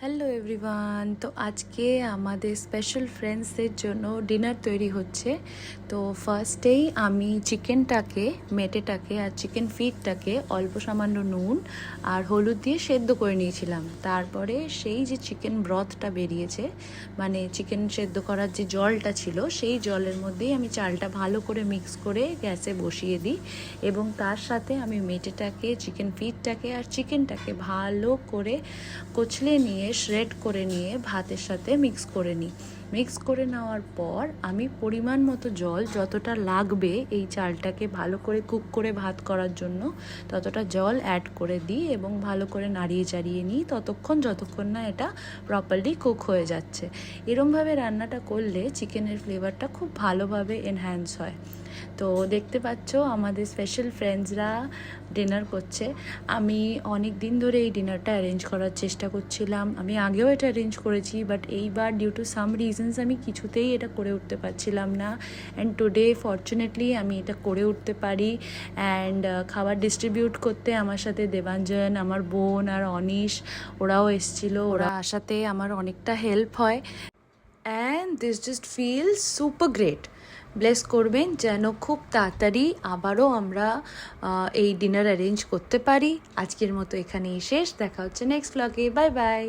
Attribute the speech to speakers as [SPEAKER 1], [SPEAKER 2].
[SPEAKER 1] Hello everyone. তো আজকে আমাদের স্পেশাল ফ্রেন্ডসদের জন্য ডিনার তৈরি হচ্ছে। তো ফার্স্টেই আমি চিকেনটাকে মেটেটাকে আর চিকেন ফিটটাকে অল্প সামান্য নুন আর হলুদ দিয়ে সেদ্ধ করে নিয়েছিলাম। তারপরে সেই যে চিকেন ব্রথটা বেরিয়েছে, মানে চিকেন সেদ্ধ করার যে জলটা ছিল, সেই জলের মধ্যেই আমি চালটা ভালো করে মিক্স করে গ্যাসে বসিয়ে দিই এবং তার সাথে আমি মেটেটাকে, চিকেন ফিটটাকে আর চিকেনটাকে ভালো করে কচলে নিয়ে শ্রেড করে নিয়ে ভাতের সাথে মিক্স করে নিই। মিক্স করে নেওয়ার পর আমি পরিমাণ মতো জল, যতটা লাগবে এই চালটাকে ভালো করে কুক করে ভাত করার জন্য, ততটা জল অ্যাড করে দিই এবং ভালো করে নাড়িয়ে চাড়িয়ে নিই যতক্ষণ না এটা প্রপারলি কুক হয়ে যাচ্ছে। এরমভাবে রান্নাটা করলে চিকেনের ফ্লেভারটা খুব ভালোভাবে এনহ্যান্স হয়। তো দেখতে পাচ্ছ আমাদের স্পেশাল ফ্রেন্ডসরা ডিনার করছে। আমি অনেক দিন ধরে এই ডিনারটা অ্যারেঞ্জ করার চেষ্টা করছিলাম। আমি আগেও এটা অ্যারেঞ্জ করেছি, বাট এইবার ডিউ টু সাম রিজনস আমি কিছুতেই এটা করে উঠতে পারছিলাম না। অ্যান্ড টুডে ফর্চুনেটলি আমি এটা করে উঠতে পারি। অ্যান্ড খাবার ডিস্ট্রিবিউট করতে আমার সাথে দেবাঞ্জন, আমার বোন আর অনিশ, ওরাও এসেছিল। ওরা আসাতে আমার অনেকটা হেল্প হয়। And this just feels super great. Bless করবেন যেন খুব তাড়াতাড়ি আবারও আমরা এই ডিনার অ্যারেঞ্জ করতে পারি। আজকের মতো এখানেই শেষ। দেখা হচ্ছে নেক্সট ব্লগে। Bye bye.